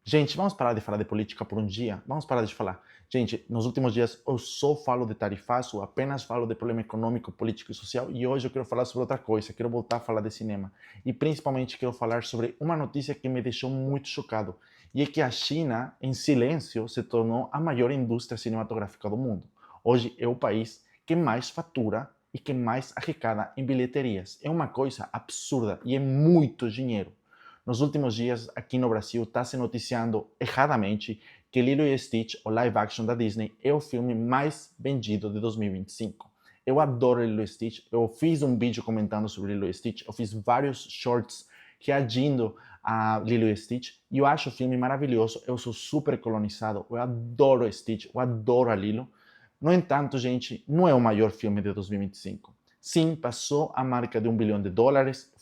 Gente, vamos parar de falar de política por um dia? Vamos parar de falar. Gente, nos últimos dias eu só falo de tarifaço, apenas falo de problema econômico, político e social, e hoje eu quero falar sobre outra coisa, quero voltar a falar de cinema. E principalmente quero falar sobre uma notícia que me deixou muito chocado, e é que a China, em silêncio, se tornou a maior indústria cinematográfica do mundo. Hoje é o país que mais fatura e que mais arrecada em bilheterias. É uma coisa absurda e é muito dinheiro. Nos últimos dias, aqui no Brasil, está se noticiando erradamente que Lilo e Stitch, o live action da Disney, é o filme mais vendido de 2025. Eu adoro Lilo e Stitch, eu fiz um vídeo comentando sobre Lilo e Stitch, eu fiz vários shorts reagindo a Lilo e Stitch, e eu acho o filme maravilhoso, eu sou super colonizado, eu adoro Stitch, eu adoro a Lilo. No entanto, gente, não é o maior filme de 2025. Sim, passou a marca de US$ 1 bilhão,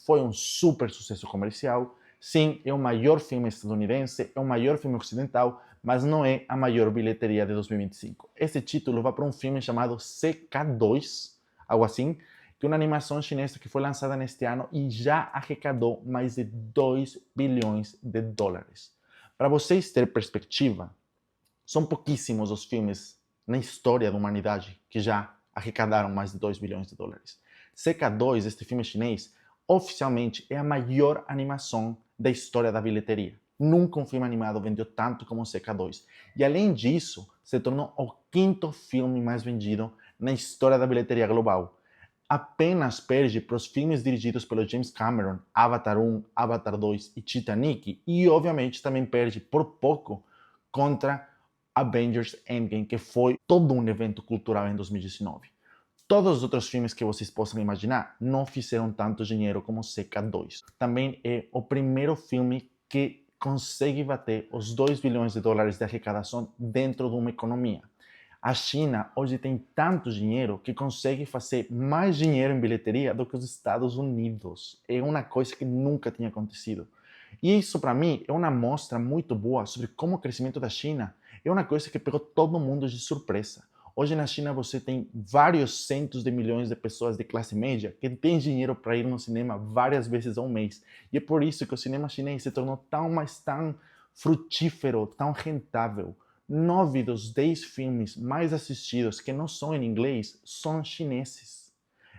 foi um super sucesso comercial. Sim, é o maior filme estadunidense, é o maior filme ocidental, mas não é a maior bilheteria de 2025. Esse título vai para um filme chamado CK2, algo assim, que é uma animação chinesa que foi lançada neste ano e já arrecadou mais de US$ 2 bilhões. Para vocês terem perspectiva, são pouquíssimos os filmes na história da humanidade que já arrecadaram mais de US$ 2 bilhões. CK2, este filme chinês, oficialmente é a maior animação da história da bilheteria. Nunca um filme animado vendeu tanto como CK2. E além disso, se tornou o quinto filme mais vendido na história da bilheteria global. Apenas perde para os filmes dirigidos pelo James Cameron, Avatar 1, Avatar 2 e Titanic, e obviamente também perde por pouco contra Avengers Endgame, que foi todo um evento cultural em 2019. Todos os outros filmes que vocês possam imaginar não fizeram tanto dinheiro como CK2. Também é o primeiro filme que consegue bater os US$ 2 bilhões de arrecadação dentro de uma economia. A China hoje tem tanto dinheiro que consegue fazer mais dinheiro em bilheteria do que os Estados Unidos. É uma coisa que nunca tinha acontecido. E isso, para mim, é uma amostra muito boa sobre como o crescimento da China é uma coisa que pegou todo mundo de surpresa. Hoje na China você tem vários centos de milhões de pessoas de classe média que têm dinheiro para ir no cinema várias vezes ao mês. E é por isso que o cinema chinês se tornou tão, mas tão frutífero, tão rentável. 9 dos 10 filmes mais assistidos que não são em inglês são chineses.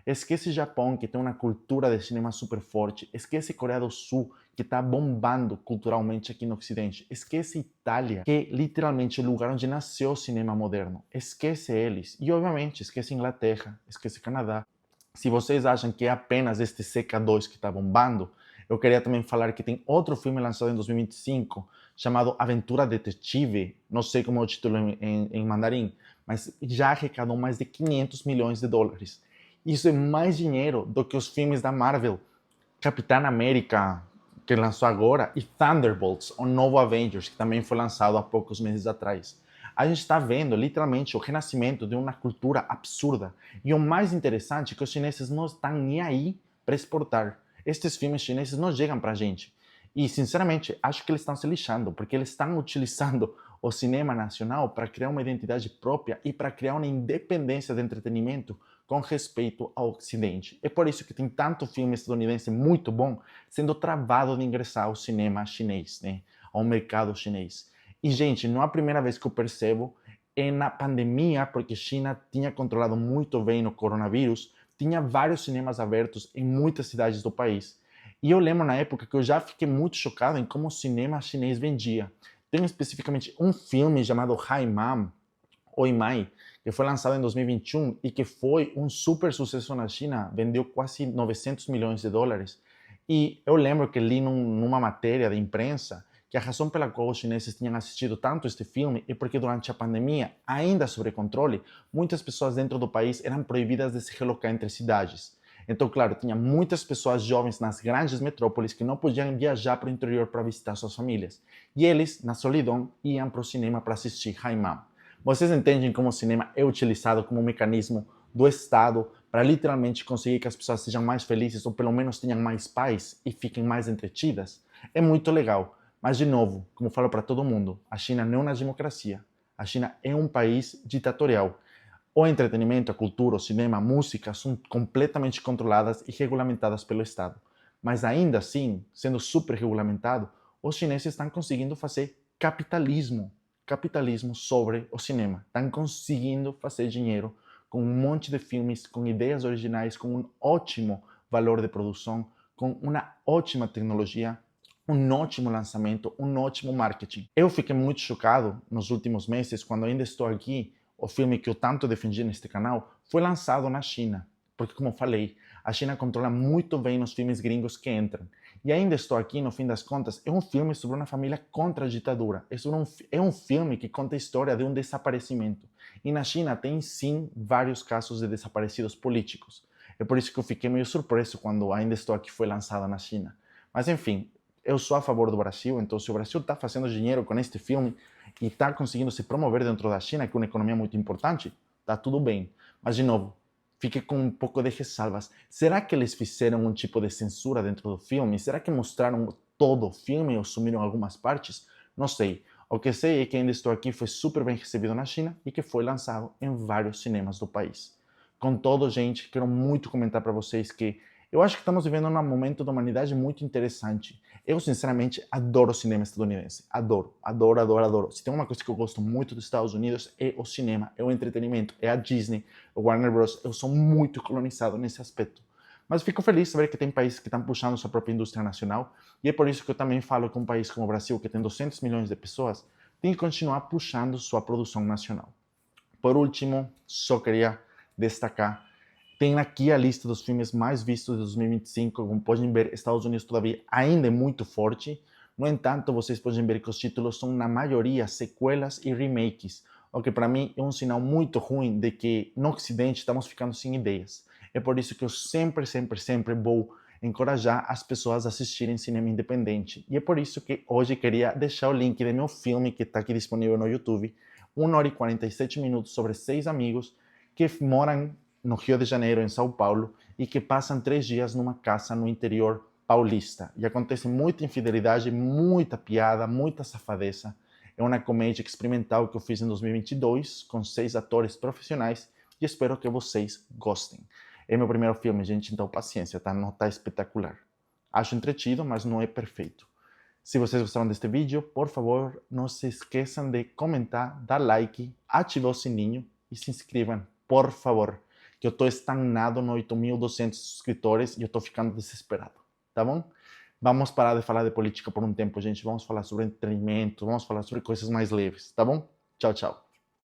Esquece Japão, que tem uma cultura de cinema super forte. Esquece Coreia do Sul, que está bombando culturalmente aqui no Ocidente. Esquece Itália, que é literalmente o lugar onde nasceu o cinema moderno. Esquece eles. E, obviamente, esquece Inglaterra, esquece Canadá. Se vocês acham que é apenas este CK2 que está bombando, eu queria também falar que tem outro filme lançado em 2025 chamado Aventura Detetive, não sei como é o título em mandarim, mas já arrecadou mais de US$ 500 milhões. Isso é mais dinheiro do que os filmes da Marvel, Capitã América, que lançou agora, e Thunderbolts, o novo Avengers, que também foi lançado há poucos meses atrás. A gente está vendo literalmente o renascimento de uma cultura absurda. E o mais interessante é que os chineses não estão nem aí para exportar. Estes filmes chineses não chegam para a gente. E, sinceramente, acho que eles estão se lixando, porque eles estão utilizando o cinema nacional para criar uma identidade própria e para criar uma independência de entretenimento com respeito ao Ocidente. É por isso que tem tanto filme estadunidense muito bom sendo travado de ingressar ao cinema chinês, né? Ao mercado chinês. E, gente, não é a primeira vez que eu percebo, é na pandemia, porque a China tinha controlado muito bem o coronavírus, tinha vários cinemas abertos em muitas cidades do país. E eu lembro na época que eu já fiquei muito chocado em como o cinema chinês vendia. Tem especificamente um filme chamado Haimam, Oi Mai, que foi lançado em 2021 e que foi um super sucesso na China, vendeu quase US$ 900 milhões. E eu lembro que li numa matéria de imprensa que a razão pela qual os chineses tinham assistido tanto este filme é porque durante a pandemia, ainda sob controle, muitas pessoas dentro do país eram proibidas de se relocar entre cidades. Então, claro, tinha muitas pessoas jovens nas grandes metrópoles que não podiam viajar para o interior para visitar suas famílias. E eles, na solidão, iam para o cinema para assistir Haimam. Vocês entendem como o cinema é utilizado como um mecanismo do Estado para literalmente conseguir que as pessoas sejam mais felizes ou pelo menos tenham mais paz e fiquem mais entretidas? É muito legal. Mas, de novo, como falo para todo mundo, a China não é uma democracia. A China é um país ditatorial. O entretenimento, a cultura, o cinema, a música são completamente controladas e regulamentadas pelo Estado. Mas ainda assim, sendo super regulamentado, os chineses estão conseguindo fazer capitalismo sobre o cinema. Estão conseguindo fazer dinheiro com um monte de filmes, com ideias originais, com um ótimo valor de produção, com uma ótima tecnologia, um ótimo lançamento, um ótimo marketing. Eu fiquei muito chocado nos últimos meses, quando ainda estou aqui, o filme que eu tanto defendi neste canal foi lançado na China. Porque, como falei, a China controla muito bem os filmes gringos que entram. E ainda estou aqui, no fim das contas, é um filme sobre uma família contra a ditadura. É um filme que conta a história de um desaparecimento. E na China tem, sim, vários casos de desaparecidos políticos. É por isso que eu fiquei meio surpreso quando Ainda Estou Aqui foi lançada na China. Mas, enfim, eu sou a favor do Brasil, então se o Brasil está fazendo dinheiro com este filme e está conseguindo se promover dentro da China, que é uma economia muito importante, está tudo bem. Mas, de novo, fique com um pouco de ressalvas. Será que eles fizeram um tipo de censura dentro do filme? Será que mostraram todo o filme ou sumiram algumas partes? Não sei. O que sei é que Ainda Estou Aqui foi super bem recebido na China e que foi lançado em vários cinemas do país. Com todo, gente, quero muito comentar para vocês que eu acho que estamos vivendo um momento da humanidade muito interessante. Eu, sinceramente, adoro o cinema estadunidense. Adoro, adoro, adoro, adoro. Se tem uma coisa que eu gosto muito dos Estados Unidos, é o cinema, é o entretenimento, é a Disney, o Warner Bros. Eu sou muito colonizado nesse aspecto. Mas fico feliz de saber que tem países que estão puxando sua própria indústria nacional, e é por isso que eu também falo que um país como o Brasil, que tem 200 milhões de pessoas, tem que continuar puxando sua produção nacional. Por último, só queria destacar, tem aqui a lista dos filmes mais vistos de 2025. Como podem ver, Estados Unidos todavia ainda é muito forte. No entanto, vocês podem ver que os títulos são, na maioria, sequelas e remakes, o que para mim é um sinal muito ruim de que no Ocidente estamos ficando sem ideias. É por isso que eu sempre, sempre, sempre vou encorajar as pessoas a assistirem cinema independente. E é por isso que hoje queria deixar o link do meu filme que está aqui disponível no YouTube, 1 hora e 47 minutos, sobre 6 amigos que moram no Rio de Janeiro, em São Paulo, e que passam 3 dias numa casa no interior paulista. E acontece muita infidelidade, muita piada, muita safadeza. É uma comédia experimental que eu fiz em 2022, com 6 atores profissionais, e espero que vocês gostem. É meu primeiro filme, gente, então paciência, tá? Não tá espetacular. Acho entretido, mas não é perfeito. Se vocês gostaram deste vídeo, por favor, não se esqueçam de comentar, dar like, ativar o sininho e se inscrevam, por favor, que eu estou estagnado no 8.200 subscritores e eu estou ficando desesperado, tá bom? Vamos parar de falar de política por um tempo, gente. Vamos falar sobre entretenimento, vamos falar sobre coisas mais leves, tá bom? Tchau, tchau.